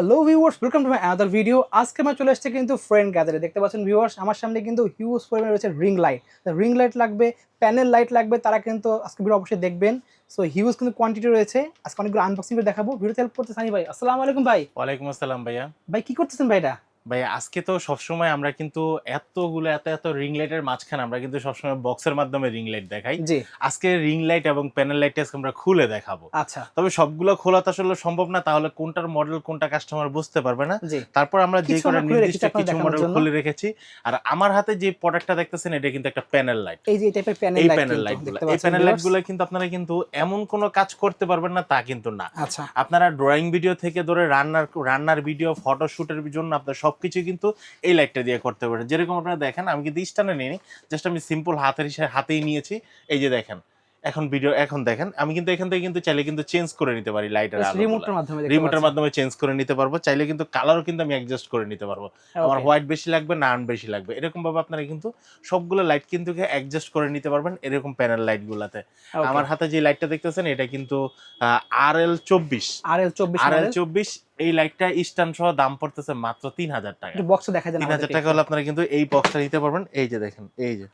Hello viewers, welcome to my another video. আজকে আমরা চলে এসেছি কিন্তু ফ্রেন্ড গ্যাদারে। দেখতে পাচ্ছেন ভিউয়ার্স, আমার সামনে কিন্তু হিউজ পরিমাণে রয়েছে রিং লাইট। রিং লাইট লাগবে, প্যানেল লাইট লাগবে, তারা কিন্তু আজকে ভিডিও অবশ্যই দেখবেন। সো হিউজ কিন্তু কোয়ান্টিটি রয়েছে। আজকে অনেকগুলো আনবক্সিং করে দেখাবো। ভিডিওতে হেল্প করতে সানি ভাই। আসসালামু আলাইকুম ভাই। ওয়ালাইকুম আসসালাম ভাইয়া। ভাই কি করতেছেন ভাই এটা? ভাই আজকে তো সবসময় আমরা কিন্তু এত রিং লাইটের মাঝখানে আমরা কিন্তু সবসময় বক্সের মাধ্যমে রিং লাইট দেখাই। জি। আজকে রিং লাইট এবং প্যানেল লাইট আজকে আমরা খুলে দেখাবো। আচ্ছা। তবে সবগুলো খোলা তো আসলে সম্ভব না, তাহলে কোনটার মডেল কোনটা কাস্টমার বুঝতে পারবে না। জি। তারপর আমরা যে কিছু কটা আমরা খুলে নির্দিষ্ট রেখেছি আপনাদের কিছু দেখানোর মডেল জন্য। খুলে রেখেছি। আর আমার হাতে যে প্রোডাক্টটা দেখতেছেন এটা কিন্তু একটা প্যানেল লাইট। এই যে এই টাইপের প্যানেল এই লাইট প্যানেল কিন্তু লাইটগুলো দেখতে এই পাচ্ছেন প্যানেল ভিউয়ার্স। লাইটগুলো কিন্তু আপনারা কিন্তু এমন কোনো কাজ করতে পারবেন না তা কিন্তু না। আচ্ছা। আপনারা ড্রয়িং ভিডিও থেকে ধরে রান্নার ভিডিও, ফটোশুটের জন্য আপনার সবকিছু কিন্তু এই লাইটটা দিয়ে করতে পারেন। যেরকম আপনারা দেখেন, আমি কিন্তু স্ট্যান্ডে নিইনি, জাস্ট আমি সিম্পল হাতেই নিয়েছি। এই যে দেখেন, এখন দেখেন, আমি কিন্তু এখান থেকে কিন্তু চাইলে কিন্তু চেঞ্জ করে নিতে পারি লাইটের আলোগুলো। রিমোটের মাধ্যমে দেখতে রিমোটের পাচ্ছেন। মাধ্যমে চেঞ্জ করে নিতে পারবো। চাইলে কিন্তু কালারও কিন্তু আমি অ্যাডজাস্ট করে নিতে পারবো। আমার ওকে। হোয়াইট বেশি লাগবে না আর্ন বেশি লাগবে, এরকম ভাবে আপনারা কিন্তু সবগুলো লাইট কিন্তু অ্যাডজাস্ট করে নিতে পারবেন এরকম প্যানেল লাইটগুলোতে। আমার হাতে যে লাইটটা দেখতেছেন এটা কিন্তু RL24। RL24 model. RL24 এই লাইটটা স্ট্যান্ড সহ দাম পড়তেছে মাত্র 3000 টাকা। একটু বক্সটা দেখা দেন 3000 আমাদেরকে টাকা একটু। হলে আপনারা কিন্তু এই বক্সটা নিতে পারবেন। এই যে দেখেন, এই যে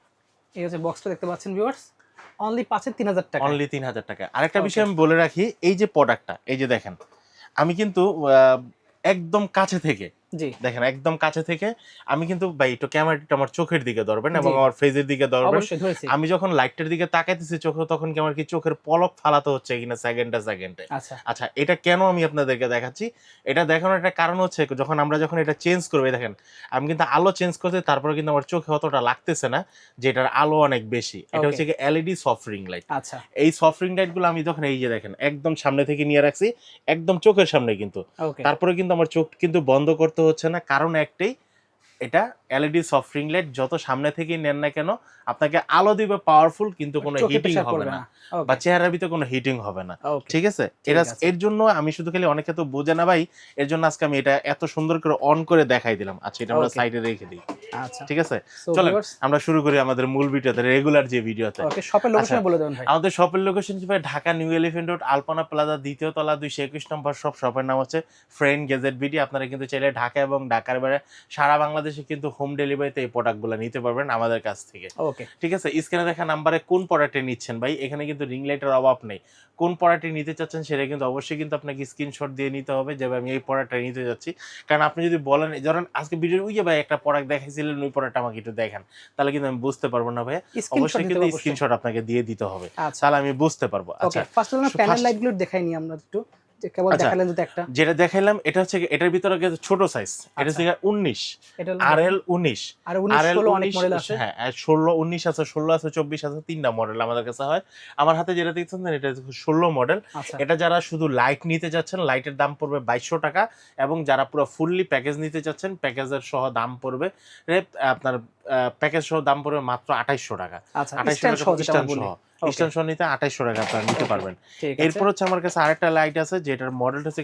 এই হচ্ছে বক্সটা দেখতে পাচ্ছেন ভিউয়ার্স। অনলি পাচ্ছে 3000 টাকা। অনলি 3000 টাকা। আরেকটা ওকে। বিষয় আমি বলে রাখি, এই যে প্রোডাক্টটা, এই যে দেখেন, আমি কিন্তু একদম কাছে থেকে জি। দেখেন, একদম কাছে থেকে আমি কিন্তু ভাই একটু ক্যামেরাটা আমার চোখের দিকে ধরবেন এবং জি। আমার ফেজের দিকে ধরবেন। অবশ্যই ধরেছি। আমি যখন লাইটটার দিকে তাকাইতেছি চোখে, তখন কি আমার কি চোখের পলক ফালাতে হচ্ছে কিনা সেকেন্ডে। আচ্ছা। আচ্ছা, এটা কেন আমি আপনাদেরকে দেখাচ্ছি, এটা দেখানোর একটা কারণ হচ্ছে যখন এটা চেঞ্জ করবে, দেখেন আমি কিন্তু আলো চেঞ্জ করতে, তারপরে কিন্তু আমার চোখে অতটা লাগতেছে না যে এটার আলো অনেক বেশি। এটা হচ্ছে কি এলইডি সফট রিং লাইট। আচ্ছা। এই সফট রিং লাইটগুলো আমি যখন, এই যে দেখেন, একদম সামনে থেকে নিয়ে রাখছি, একদম চোখের সামনে কিন্তু, ওকে। তারপরে কিন্তু আমার চোখ কিন্তু বন্ধ করতে হচ্ছে না। কারণ একটাই, এটা এলইডি সফট রিং লাইট, যত সামনে থেকেই নেন না কেন আপনাকে আলো দিবে পাওয়ারফুল, কিন্তু কোনো চোখে হিটিং প্রেসার হবে পড়বে না না। বা ওকে। চেহারার ভিতরে কোনো হিটিং হবে না। ওকে। ঠিক আছে, ঠিক আছে। এর জন্য আমি শুধু খালি, অনেকে তো বোঝে না ভাই, এর জন্য আজকে আমি এটা এত সুন্দর করে অন করে দেখাই দিলাম। আচ্ছা, এটা আমরা ওকে। সাইডে রেখে দিই। আচ্ছা। ঠিক আছে, সো চলেন ভিউয়ার্স, আমরা শুরু করি আমাদের মূল ভিডিওতে, রেগুলার যে ভিডিওতে। ওকে, শপের আচ্ছা, লোকেশন বলে দেবেন ভাই। আমাদের শপের লোকেশন কি ভাই, ঢাকা নিউ এলিফ্যান্ট রোড, আলপনা প্লাজা, দ্বিতীয় তলা, 221 নম্বর শপ। শপের নাম হচ্ছে ফ্রেন্ড গ্যাজেট বিডি। আপনারা কিন্তু চাইলে ঢাকা এবং ঢাকার বাইরে সারা বাংলাদেশে কিন্তু হোম ডেলিভারিতে এই প্রোডাক্টগুলো নিতে পারবেন আমাদের কাছ থেকে। ওকে। ঠিক আছে, স্ক্রিনে দেখা নাম্বারে কোন প্রোডাক্টে নিচ্ছেন ভাই, এখানে কিন্তু রিং লাইটের অভাব নেই। কোন প্রোডাক্টে নিতে চাচ্ছেন সেটা কিন্তু অবশ্যই কিন্তু আপনাকে স্ক্রিনশট দিয়ে নিতে হবে যে আমি এই প্রোডাক্টটা নিতে যাচ্ছি। কারণ আপনি যদি বলেন, ধরেন আজকে ভিডিও ওই যে ভাই একটা প্রোডাক্ট দেখাইছিলেন, ওই প্রোডাক্টটা আমাকে একটু দেখান, তাহলে কিন্তু আমি বুঝতে পারবো না ভাইয়া। স্ক্রিনশট অবশ্যই দিতে কিন্তু হবে অবশ্যই। স্ক্রিনশট আপনাকে দিয়ে দিতে হবে, আচ্ছা। তাহলে আমি বুঝতে পারবো। ওকে, আচ্ছা, ফার্স্ট আমরা প্যানেল ফার্স্ট লাইটগুলো দেখাই নি আমরা একটু, যে কেবল আচ্ছা, দেখালেন যদি একটা। যেটা দেখাইলাম এটা হচ্ছে এটার ভিতরে ছোট সাইজ, এটা আচ্ছা। হচ্ছে 19, এটা হলো RL19। আর 19 16 অনেক মডেল আছে। হ্যাঁ, 16, 19 আছে, 16 আছে, 24 আছে, তিনটা মডেল আমাদের কাছে হয়। আমার হাতে যেটা দেখছেন এটা 16 মডেল। আচ্ছা। এটা যারা শুধু লাইট নিতে যাচ্ছেন, লাইটের দাম পড়বে 2200 টাকা, এবং যারা পুরো ফুললি প্যাকেজ নিতে যাচ্ছেন, প্যাকেজের সহ দাম পড়বে আপনার প্যাকেজ সহ দাম পড়বে মাত্র 2800 টাকা। আচ্ছা, 2800 স্ট্যান্ড টাকা সহ যেটা স্ট্যান্ড আমরা বলি। সহ, ওকে। স্ট্যান্ড সহ নিতে 2800 টাকা আপনারা নিতে ওকে, পারবেন। ঠিক আছে। এরপর হচ্ছে আমার কাছে আরেকটা লাইট আছে, যেটার মডেলটা হচ্ছে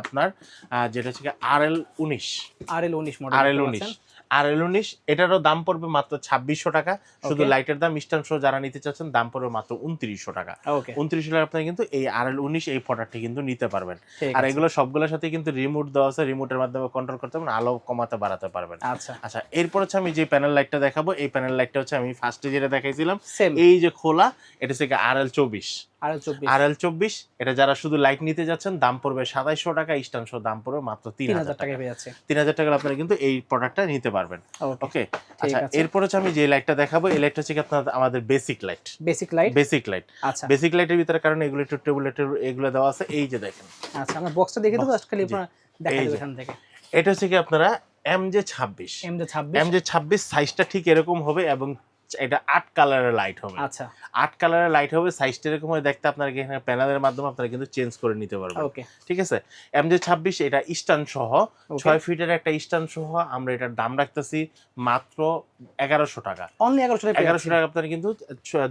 আপনার যেটা হচ্ছে RL19। RL19 মডেল দেখতে RL19, পাচ্ছেন। RL19 এটারও দাম পড়বে মাত্র 2600 টাকা। শুধু ওকে। লাইটের দাম স্ট্যান্ড সহ যারা নিতে চাচ্ছেন দাম পড়বে মাত্র 2900 টাকা। ওকে। 2900 টাকা আপনারা কিন্তু এই RL19 এই প্রোডাক্টটি কিন্তু নিতে পারবেন। ঠিক আর আছে। এগুলো সবগুলোর সাথে কিন্তু রিমোট দেওয়া আছে, রিমোটের মাধ্যমে কন্ট্রোল করতে পারবেন, আলো কমাতে বাড়াতে পারবেন। আচ্ছা। আচ্ছা, এরপর হচ্ছে আমি যে প্যানেল লাইটটা দেখাবো, এই প্যানেল লাইটটা হচ্ছে আমি ফার্স্টে যেটা দেখাইছিলাম, সেম এই যে খোলা, এটা হচ্ছে RL24। RL24 RL24 এটা যারা শুধু লাইট নিতে যাচ্ছেন দাম পড়বে 2700 টাকা, স্ট্যান্ড সহ দাম পড়বে মাত্র 3000 3000 টাকা। টাকায় পেয়ে যাচ্ছে। 3000 টাকা আপনারা কিন্তু এই প্রোডাক্টটা নিতে পারবেন। ওকে। ওকে, ঠিক আচ্ছা, আছে। এরপর হচ্ছে আমি যে লাইটটা দেখাবো, এই লাইটটা হচ্ছে আপনার আমাদের basic light. Basic light. Basic light, আচ্ছা। বেসিক লাইটের ভিতরে, কারণ এগুলো একটু টেবুলেটের এগুলো দেওয়া আছে, এই যে দেখেন। আচ্ছা, আমরা বক্সটা দেখে দেব, বক্স, জাস্ট খালি জি, আপনারা দেখা এই দেবেন যে এখান থেকে। এটা হচ্ছে কি আপনারা MJ26। MJ26। MJ26 সাইজটা ঠিক এরকম হবে, এবং এটা 8 কালারের লাইট হবে। আচ্ছা। 8 কালারের লাইট হবে, সাইজটা এরকম হয় দেখতে। আপনারা এখানে প্যানেলের মাধ্যমে আপনারা কিন্তু চেঞ্জ করে নিতে পারবেন। ওকে। ঠিক আছে, MJ26 এটা স্ট্যান্ড সহ, ওকে। 6 ফিটের একটা স্ট্যান্ড সহ আমরা এটার দাম রাখতেছি মাত্র 1100 টাকা। অনলি 1100 টাকায় পেয়ে 1100 যাচ্ছি। টাকা আপনারা কিন্তু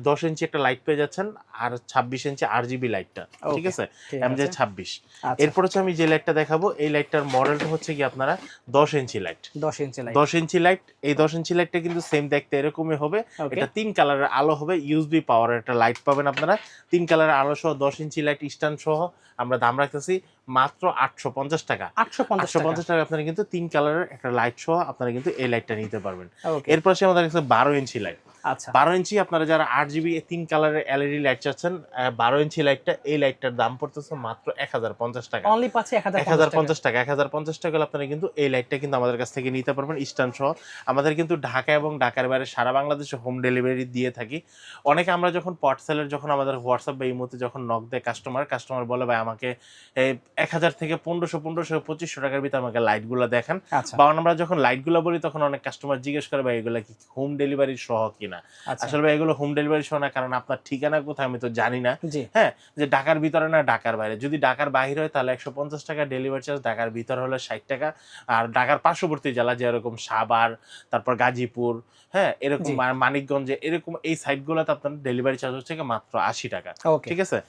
10 ইঞ্চি একটা লাইট পেয়ে যাচ্ছেন, আর 26 ইঞ্চি RGB লাইটটা। ঠিক ওকে, আছে, ঠিক আছে। MJ26। আচ্ছা। এরপর হচ্ছে আমি যে লাইটটা দেখাবো, এই লাইটটার মডেলটা হচ্ছে কি আপনারা 10 ইঞ্চি লাইট। 10 ইঞ্চি লাইট। 10 ইঞ্চি লাইট, এই 10 ইঞ্চি লাইটটা কিন্তু সেম দেখতে এরকমই হবে। ওকে। এটা 3 কালারের আলো হবে, ইউএসবি পাওয়ারের একটা লাইট পাবেন আপনারা। 3 কালারের আলো সহ 10 ইঞ্চি লাইট স্ট্যান্ড সহ আমরা দাম রাখতেছি মাত্র 850 টাকা। 850 টাকা আপনারা কিন্তু 3 কালারের একটা লাইট সহ আপনারা কিন্তু এই লাইটটা নিতে পারবেন। ওকে। এরপর আসে আমাদের কাছে 12 ইঞ্চি লাইট। আচ্ছা 12 ইঞ্চি আপনারা যারা 8GB 3 কালারের এলইডি লাইট চাচ্ছেন, 12 ইঞ্চি লাইটটা, এই লাইটটার দাম পড়তেছে মাত্র 1050 টাকা। অনলি পাচ্ছে 1050 1050 টাকা। 1050 টাকা হলে আপনারা কিন্তু এই লাইটটা কিন্তু আমাদের কাছ থেকে নিতে পারবেন স্ট্যান্ড সহ। আমাদের কিন্তু ঢাকা এবং ঢাকার বাইরে সারা বাংলাদেশে হোম ডেলিভারি দিয়ে থাকি। অনেকে আমরা যখন পার্সেলের যখন আমাদের হোয়াটসঅ্যাপ বা ইমোতে যখন নক দেয় কাস্টমার বলে ভাই আমাকে 1000 থেকে 1500 2500 টাকার ভিতরে আমাকে লাইটগুলো দেখান। আচ্ছা বা আমরা যখন লাইটগুলো বলি তখন অনেক কাস্টমার জিজ্ঞেস করে ভাই এগুলো কি হোম ডেলিভারি সহ কিনা। আচ্ছা আসলে ভাই এগুলো হোম ডেলিভারি সহ না, কারণ আপনার ঠিকানা কোথায় আমি তো জানি না। জি হ্যাঁ, যে ঢাকার ভিতরে না ঢাকার বাইরে, যদি ঢাকার বাইরে হয় তাহলে 150 টাকা ডেলিভারি চার্জ, ঢাকার ভিতরে হলে 60 টাকা। আর ঢাকার পার্শ্ববর্তী জেলা যেরকম সাভার, তারপর গাজীপুর, হ্যাঁ এরকম জি মানিকগঞ্জে, এরকম এই সাইটগুলোতে আপনার ডেলিভারি চার্জ হচ্ছে মাত্র 80 টাকা। ওকে ঠিক আছে।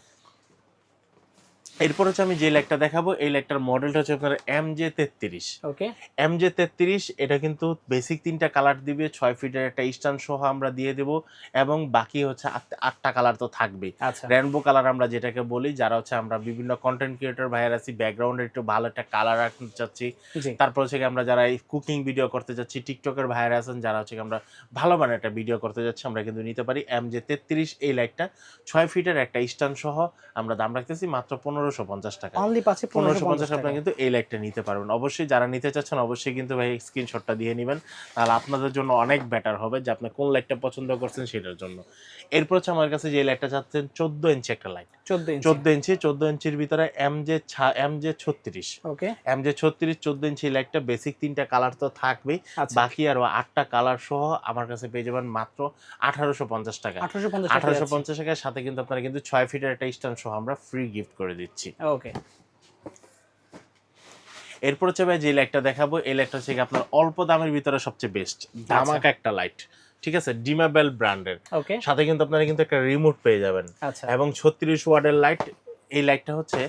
এরপর হচ্ছে আমি যে লাইটটা দেখাবো, এই লাইটটার মডেলটা হচ্ছে আপনার MJ33। ওকে MJ33 এটা কিন্তু বেসিক 3টা কালার দিবে, 6 ফিটের একটা স্ট্যান্ড সহ আমরা দিয়ে দেব, এবং বাকি হচ্ছে 8টা কালার তো থাকবেই। আচ্ছা রেনবো কালার আমরা যেটাকে বলি, যারা হচ্ছে আমরা বিভিন্ন কন্টেন্ট ক্রিয়েটর ভাইয়ার আছি, ব্যাকগ্রাউন্ডে একটু ভালো একটা কালার রাখতে চাচ্ছি, জি তারপর হচ্ছে আমরা যারা এই কুকিং ভিডিও করতে যাচ্ছি, টিকটকের ভাইয়ার আছেন যারা হচ্ছে আমরা ভালো মানের একটা ভিডিও করতে যাচ্ছি, আমরা কিন্তু নিতে পারি MJ33 এই লাইটটা। 6 ফিটের একটা স্ট্যান্ড সহ আমরা দাম রাখতেছি মাত্র 1550 টাকা। অনলি পাচ্ছে 1550 টাকা আপনারা কিন্তু এই লাইটটা নিতে পারবেন। অবশ্যই যারা নিতে চাচ্ছেন অবশ্যই কিন্তু ভাই স্ক্রিনশটটা দিয়ে নেবেন, তাহলে আপনাদের জন্য অনেক বেটার হবে যে আপনি কোন লাইটটা পছন্দ করছেন সেটার জন্য। এরপর হচ্ছে আমার কাছে যে লাইটটা চাচ্ছেন 14 ইঞ্চি একটা লাইট। 14 ইঞ্চির ভিতরে MJ36। ওকে MJ36 14 ইঞ্চি লাইটটা, বেসিক 3টা কালার তো থাকবেই, আচ্ছা বাকি আরো 8টা কালার সহ আমার কাছে পেয়ে যাবেন মাত্র 1850 টাকা। 1850 টাকার সাথে কিন্তু আপনারা কিন্তু 6 ফিটের একটা স্ট্যান্ড সহ আমরা ফ্রি গিফট করে দিচ্ছি। ওকে এরপর হচ্ছে ভাই যে লাইটটা দেখাবো, এই লাইটটা হচ্ছে আপনার অল্প দামের ভিতরে সবচেয়ে বেস্ট ধামাকা একটা লাইট। ঠিক আছে, ডিমাবেল ব্র্যান্ডের, ওকে সাথে কিন্তু আপনারা কিন্তু একটা রিমোট পেয়ে যাবেন, আচ্ছা এবং 36 ওয়াটের লাইট। এই লাইটটা হচ্ছে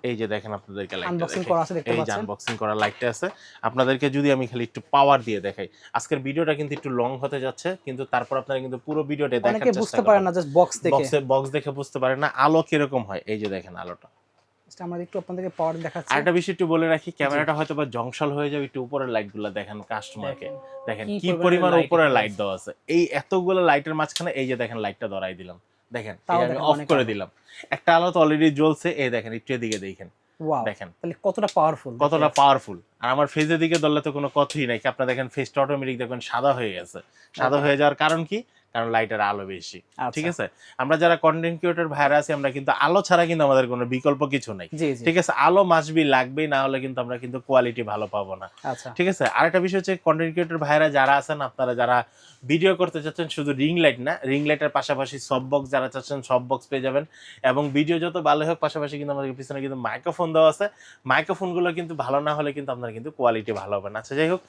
এই যে দেখেন আপনাদেরকে আনবক্সিং করা আছে দেখতে এই যে পাচ্ছেন। আনবক্সিং করা লাইটটা আছে। আপনাদেরকে যদি আমি খালি একটু পাওয়ার দিয়ে দেখাই, আজকের ভিডিওটা কিন্তু একটু লং হতে যাচ্ছে, কিন্তু তারপর আপনারা কিন্তু পুরো ভিডিওটা দেখার অনেকে চেষ্টা বুঝতে পারে না জাস্ট বক্স দেখে। বক্স দেখে বুঝতে পারে না আলো কিরকম হয়। এই যে দেখেন আলোটা, আমরা একটু আপনাদেরকে পাওয়ার দেখাচ্ছি। আরেকটা বিষয় একটু বলে রাখি, ক্যামেরাটা হয়তো বা জংশাল হয়ে যাবে, একটু উপরের লাইটগুলো দেখেন কাস্টমারকে, দেখেন কি পরিমাণ উপরের লাইট দেওয়া আছে। এই এতগুলো লাইটের মাঝখানে এই যে দেখেন লাইটটা ধরাই দিলাম, দেখেন আমি অফ করে দিলাম, একটা আলো তো অলরেডি জ্বলছে। এই দেখেন একটু এদিকে দেখেন, ওয়াও দেখেন তাহলে কতটা পাওয়ারফুল, কতটা পাওয়ারফুল। আর আমার ফেজের দিকে ধরলে তো কোনো কথাই নাই, আপনারা দেখেন ফেসটা অটোমেটিক দেখবেন সাদা হয়ে গেছে। সাদা হয়ে যাওয়ার কারণ কি? কারণ লাইটের আলো বেশি। ঠিক আছে, আমরা যারা কন্টেন্ট ক্রিয়েটর ভাইরা আছি, আমরা কিন্তু আলো ছাড়া কিন্তু আমাদের কোনো বিকল্প কিছু নাই। ঠিক আছে, আলো মাসবি লাগবেই, না হলে কিন্তু আমরা কিন্তু কোয়ালিটি ভালো পাবো না। ঠিক আছে, আরেকটা বিষয় হচ্ছে কন্টেন্ট ক্রিয়েটর ভাইরা যারা আছেন, আপনারা যারা ভিডিও করতে চাচ্ছেন শুধু রিং লাইট না, রিং লাইটের পাশাপাশি সব বক্স যারা চাচ্ছেন সব বক্স পেয়ে যাবেন, এবং ভিডিও যত ভালো হোক পাশাপাশি কিন্তু আমাদের পিছনে কিন্তু মাইক্রোফোন দেওয়া আছে। মাইক্রোফোনগুলো কিন্তু ভালো না হলে কিন্তু আপনার কিন্তু কোয়ালিটি ভালো হবে না। আচ্ছা যাই হোক,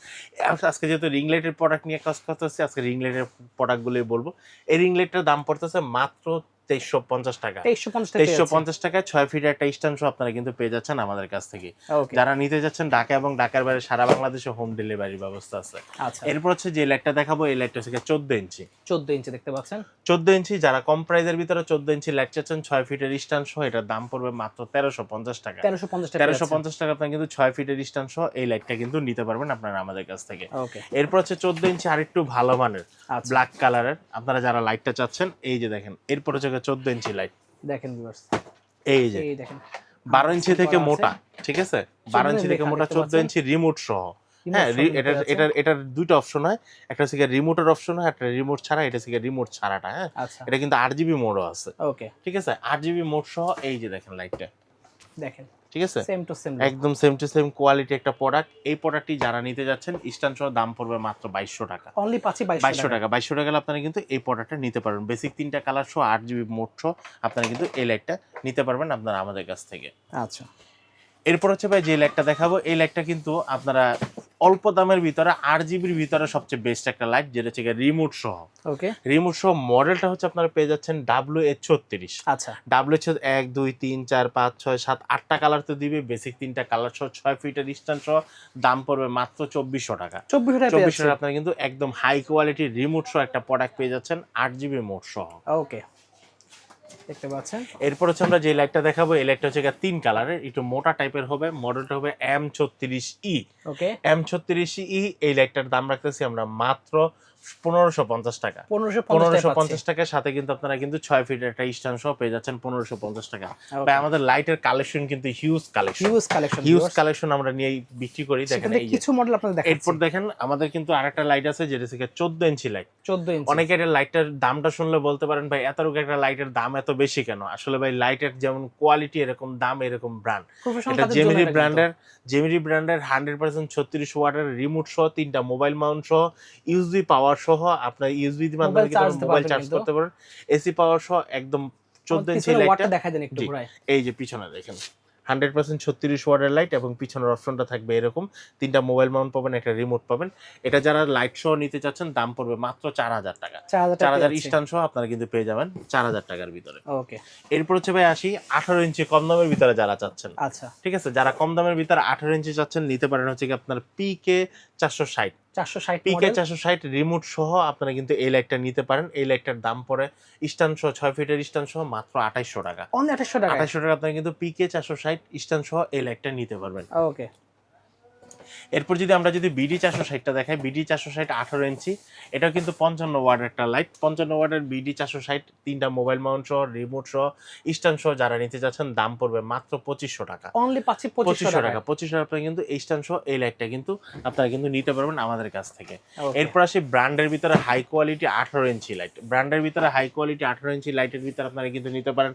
আজকে যেহেতু রিং লাইটের প্রোডাক্ট নিয়ে কাজ করতে হচ্ছে, আজকে রিং লাইটের প্রোডাক্টগুলোই বলবো। এই রিং লাইটটার দাম পড়তেছে মাত্র 2350 টাকা। 2350 টাকায় 6 ফিটের একটা স্ট্যান্ড সহ আপনারা কিন্তু পেয়ে যাচ্ছেন আমাদের কাছ থেকে। যারা নিতে যাচ্ছেন ঢাকা এবং ঢাকার বাইরে সারা বাংলাদেশে হোম ডেলিভারির ব্যবস্থা আছে। এরপর হচ্ছে যে লাইটটা দেখাবো, এই লাইটটা হচ্ছে 14 ইঞ্চি। 14 ইঞ্চি দেখতে পাচ্ছেন, 14 ইঞ্চি যারা কম প্রাইসের ভিতরে 14 ইঞ্চি লাইট চাচ্ছেন 6 ফিটের স্ট্যান্ড সহ, এটার দাম পড়বে মাত্র 1350 টাকা। 1350 টাকা আপনারা কিন্তু 6 ফিটের স্ট্যান্ড সহ এই লাইটটা কিন্তু নিতে পারবেন আপনারা আমাদের কাছ থেকে। এরপর হচ্ছে 14 ইঞ্চি আরেকটু ভালো মানের ব্ল্যাক কালারের, আপনারা যারা লাইটটা চাচ্ছেন, এই যে দেখেন এরপর হচ্ছে 14 ইঞ্চি লাইট দেখেন ভিউয়ার্স, এই যে দেখেন 12 ইঞ্চি থেকে মোটা। ঠিক আছে, 12 ইঞ্চি থেকে মোটা, 14 ইঞ্চি রিমোট সহ। হ্যাঁ, এটার দুইটা অপশন হয়, একটা হচ্ছে রিমোটের অপশন হয়, একটা রিমোট ছাড়া। এটা হচ্ছে রিমোট ছাড়াটা। হ্যাঁ, এটা কিন্তু 8GB মোডও আছে। ঠিক আছে, 8GB মোড সহ এই যে দেখেন লাইটটা দেখেন। ঠিক আছে, একদম সেম টু সেম কোয়ালিটি একটা প্রোডাক্ট। এই প্রোডাক্টটি যারা নিতে যাচ্ছেন স্ট্যান্ড সহ দাম পড়বে মাত্র 2200 টাকা। অনলি 2200 টাকা। 2200 টাকা আপনারা কিন্তু এই প্রোডাক্টটা নিতে পারবেন, বেসিক 3টা কালার সহ 8GB মোড সহ আপনারা কিন্তু এই লাইটটা নিতে পারবেন আপনারা আমাদের কাছ থেকে। আচ্ছা, এরপর হচ্ছে ভাই যে লাইটটা দেখাবো, এই লাইটটা কিন্তু আপনারা অল্প দামের ভিতরে 8GBর ভিতরে সবচেয়ে বেস্ট একটা লাইট, যেটা হচ্ছে রিমোট সহ। রিমোট সহ মডেলটা হচ্ছে আপনারা পেয়ে যাচ্ছেন WH36। আচ্ছা, WH 1 2 3 4 5 6 7 8টা কালার তো দিবে, বেসিক 3টা কালার সহ 6 ফিটের স্ট্যান্ড সহ দাম পড়বে মাত্র 2400 টাকা। 2400 টাকা আপনারা কিন্তু একদম হাই কোয়ালিটি রিমোট সহ একটা প্রোডাক্ট পেয়ে যাচ্ছেন 8GB মোড সহ। ওকে, দেখতে পাচ্ছেন। এরপর হচ্ছে আমরা যে লাইটটা দেখাবো, এই লাইটটা হচ্ছে তিন কালারের, একটু মোটা টাইপের হবে, মডেলটা হবে M36E। ওকে, M36E এই লাইটটার দাম রাখতেছি আমরা মাত্র 1550 টাকা। 1550 1550 টাকার সাথে কিন্তু আপনারা কিন্তু 6 ফিটের একটা স্ট্যান্ড সহ পেয়ে যাচ্ছেন 1550 টাকা। Okay. ভাই আমাদের লাইটের কালেকশন কিন্তু হিউজ কালেকশন, হিউজ কালেকশন আমরা নিয়ে বিক্রি করি। দেখেন এই কিছু মডেল আপনাদের দেখাচ্ছি। এরপর দেখেন আমাদের কিন্তু আরেকটা লাইট আছে যেটা থেকে 14 ইঞ্চি লাইট। 14 ইঞ্চি। অনেকে এটা লাইটটার দামটা শুনলে বলতে পারেন ভাই এতটুকু একটা লাইটের দাম এত বেশি কেন? আসলে ভাই লাইটের যেমন কোয়ালিটি এরকম দাম এরকম ব্র্যান্ড। এটা জেমিরি ব্র্যান্ডের 100% 36 ওয়াটের রিমোট সহ, 3টা মোবাইল মাউন্ট সহ, ইউএসবি পাওয়ার সহ, আপনার ইউএসবি এর মাধ্যমে কিন্তু মোবাইল চার্জ করতে পারেন, এসি পাওয়ার সহ, একদম 14 ইঞ্চি লাইটটা দেখা দেন একটু ঘুরায়। এই যে পিছনে দেখেন 100% 36 ওয়াটের লাইট এবং পিছনের অপশনটা থাকবে এরকম, 3টা মোবাইল মাউন্ট পাবেন, একটা রিমোট পাবেন। এটা যারা লাইট সহ নিতে চাচ্ছেন দাম পড়বে মাত্র 4000 টাকা। 4000 স্ট্যান্ড সহ আপনারা কিন্তু পেয়ে যাবেন 4000 টাকার ভিতরে। ওকে, এরপর হচ্ছে ভাই আসি 18 ইঞ্চি কম দামের ভিতরে যারা চাচ্ছেন। আচ্ছা, ঠিক আছে, যারা কম দামের ভিতরে 18 ইঞ্চি চাচ্ছেন নিতে পারেন হচ্ছে কি আপনার পিকে 460 পিকে 460 রিমোট সহ আপনারা কিন্তু এই লাইটটা নিতে পারেন। এই লাইটটার দাম পড়ে স্ট্যান্ড সহ 6 ফিটের স্ট্যান্ড সহ মাত্র 2800 টাকা। অনলি 2800 টাকা। 2800 টাকা আপনারা কিন্তু পিকে 460 স্ট্যান্ড সহ এই লাইটটা নিতে পারবেন। ওকে, এরপর আমরা যদি বিডি 460টা দেখাই, বিডি 460 18 ইঞ্চি, এটাও কিন্তু 55 ওয়াটের একটা লাইট। 55 ওয়াটের বিডি 460, 3টা মোবাইল মাউন্ট সহ, রিমোট সহ, স্ট্যান্ড সহ যারা নিতে যাচ্ছেন দাম পড়বে মাত্র 2500 টাকা। অনলি পাচ্ছি 2500 টাকা। 2500 টাকা আপনারা কিন্তু স্ট্যান্ড সহ এই লাইটটা কিন্তু আপনারা কিন্তু নিতে পারবেন আমাদের কাছ থেকে। এরপর আসি ব্র্যান্ডের ভিতরে হাই কোয়ালিটি 18 ইঞ্চি লাইট। ব্র্যান্ডের ভিতরে হাই কোয়ালিটি 18 ইঞ্চি লাইটের ভিতরে আপনারা কিন্তু নিতে পারেন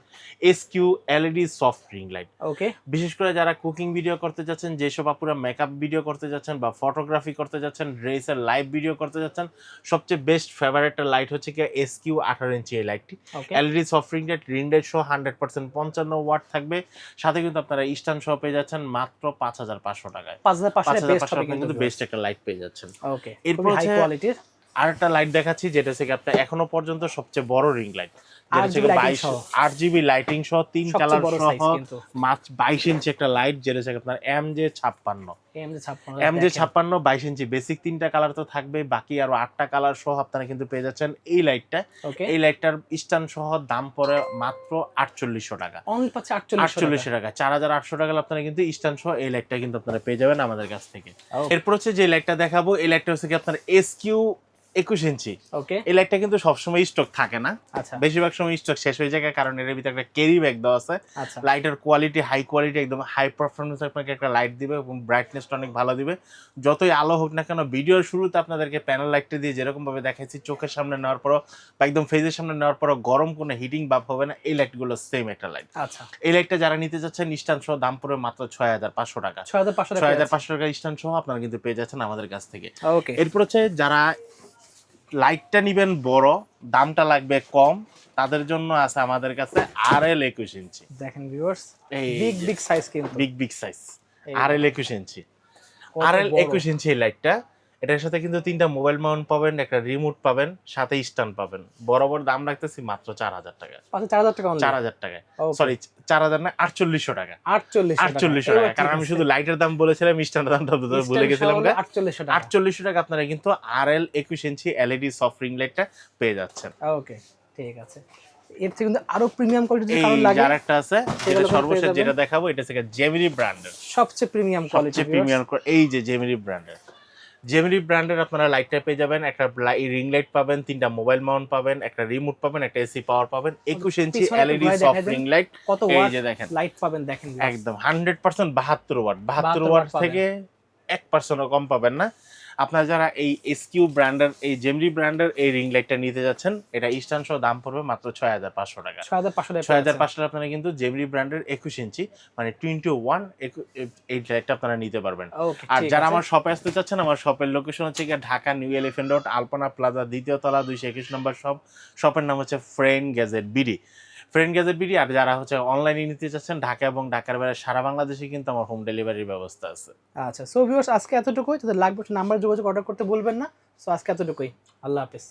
SQ LED soft ring light. Okay, বিশেষ করে যারা কুকিং ভিডিও করতে যাচ্ছেন, যেসব আপুরা মেকআপ ভিডিও করতে যাচ্ছেন বা ফটোগ্রাফি করতে যাচ্ছেন, ড্রেসের লাইভ ভিডিও করতে যাচ্ছেন, সবচেয়ে বেস্ট ফেভারিট লাইট হচ্ছে কি এসকিউ 18 ইঞ্চি এই লাইটটি। এলইডি সফট রিং লাইট সহ 100% 55 ওয়াট থাকবে, সাথে কিন্তু আপনারা স্ট্যান্ড সহ পেয়ে যাচ্ছেন মাত্র 5500 টাকায়। 5500 টাকা কিন্তু বেস্ট একটা লাইট পেয়ে যাচ্ছেন। ওকে, এরপর হাই কোয়ালিটির আরেকটা লাইট দেখাচ্ছি যেটা হচ্ছে আপনার এখনো পর্যন্ত সবচেয়ে বড় রিং লাইট, যেটা হচ্ছে 8GB লাইটিং সহ, 3 কালার সহ, মাত্র 22 ইঞ্চি একটা লাইট, যেটা হচ্ছে আপনার MJ56 22 ইঞ্চি বেসিক 3টা কালার তো থাকবে, বাকি আরো 8টা কালার সহ আপনারা কিন্তু পেয়ে যাচ্ছেন এই লাইটটা। এই লাইটটার স্ট্যান্ড সহ দাম পড়ে মাত্র 4800 টাকা। অনলি পাচ্ছে 4800 টাকা। 4800 টাকা আপনারা কিন্তু স্ট্যান্ড সহ এই লাইটটা কিন্তু আপনারা পেয়ে যাবেন আমাদের কাছ থেকে। এরপর হচ্ছে যে লাইটটা দেখাবো, এই লাইটটা হচ্ছে কি আপনার এসকিউ 21 ইঞ্চি। ওকে, এই লাইটটা কিন্তু সবসময় স্টক থাকে না, বেশিরভাগ সময় স্টক শেষ হয়ে যায়, কারণ এর ভিতরে একটা ক্যারি ব্যাগ দেওয়া আছে। লাইটের কোয়ালিটি হাই কোয়ালিটি, একদম হাই পারফরমেন্স আপনাকে একটা লাইট দিবে এবং ব্রাইটনেসটা অনেক ভালো দিবে। যতই আলো হোক না কেন, ভিডিওর শুরুতে আপনাদেরকে প্যানেল লাইটটা দিয়ে যেরকম ভাবে দেখাচ্ছি, চোখের সামনে নেওয়ার পরও বা একদম ফেজের সামনে নেওয়ার পরও গরম কোনো হিটিং ভাব হবে না। এই লাইটগুলো সেম একটা লাইট। এই লাইটটা যারা নিতে যাচ্ছেন স্ট্যান্ড সহ দাম পড়বে মাত্র 6500 টাকা। 6500 টাকা স্ট্যান্ড সহ আপনারা কিন্তু পেয়ে যাচ্ছেন আমাদের কাছ থেকে। এরপর হচ্ছে যারা লাইটটা নিবেন বড়, দামটা লাগবে কম, তাদের জন্য আছে আমাদের কাছে RL 21 ইঞ্চি। দেখেন ভিউয়ার্স, বিগ সাইজ, কিন্তু বিগ সাইজ RL 21 ইঞ্চি। RL 21 ইঞ্চি এই লাইটটা, এটার সাথে কিন্তু 3টা মোবাইল মাউন্ট পাবেন, একটা রিমোট পাবেন, সাথে স্ট্যান্ড পাবেন। বরাবর দাম রাখতেছি মাত্র 4000 টাকা। 4000 টাকা, সরি 4000 না, 4800 টাকা। 4800 টাকা, কারণ আমি শুধু লাইটের দাম বলেছিলাম, স্ট্যান্ডের দামটা ভুলে গেছিলাম। 4800 টাকা আপনারা কিন্তু RL 21 inch LED soft ring লাইটটা পেয়ে যাচ্ছেন। ওকে, ঠিক আছে। এর থেকে কিন্তু আরো প্রিমিয়াম কোয়ালিটির কারণ লাগে, আরেকটা আছে যেটা সর্বশেষ যেটা দেখাবো, এটা হচ্ছে জেমিনি ব্র্যান্ডের সবচেয়ে প্রিমিয়াম কোয়ালিটি। এই যে জেমিনি ব্র্যান্ডের আপনারা লাইটটা পেয়ে যাবেন, একটা রিং লাইট পাবেন, 3টা মোবাইল মাউন্ট পাবেন, একটা রিমোট পাবেন, একটা এসি পাওয়ার পাবেন, 21 inch LED soft ring light. এই যে দেখেন লাইট পাবেন, দেখেন একদম 100% 72 ওয়াট থেকে 1%ও কম পাবেন না। আপনারা যারা এই এসকিউ ব্র্যান্ডের, এই জেমিনি ব্র্যান্ডের এই রিং লাইটটা নিতে যাচ্ছেন, এটা স্ট্যান্ড সহ দাম পড়বে মাত্র 6500 টাকা। 6500 টাকা আপনারা কিন্তু জেমিনি ব্র্যান্ডের 21 ইঞ্চি মানে 21 এই লাইটটা আপনারা নিতে পারবেন। আর যারা আমার শপে আসতে চাচ্ছেন, আমার শপের লোকেশন হচ্ছে ঢাকা নিউ এলিফ্যান্ট রোড, আলপনা প্লাজা, 2য় তলা, 221 নম্বর শপ। শপের নাম হচ্ছে ফ্রেন্ড গ্যাজেট বিডি। আর যারা হচ্ছে অনলাইনে নিতে চাচ্ছেন, ঢাকা এবং ঢাকার বাইরে সারা বাংলাদেশে কিন্তু আমার হোম ডেলিভারির ব্যবস্থা আছে। আচ্ছা, সো ভিউয়ার্স, আজকে এতটুকুই। যাদের লাগবে নাম্বার যোগাযোগ অর্ডার করতে ভুলবেন না। সো আজকে এতটুকুই, আল্লাহ হাফেজ।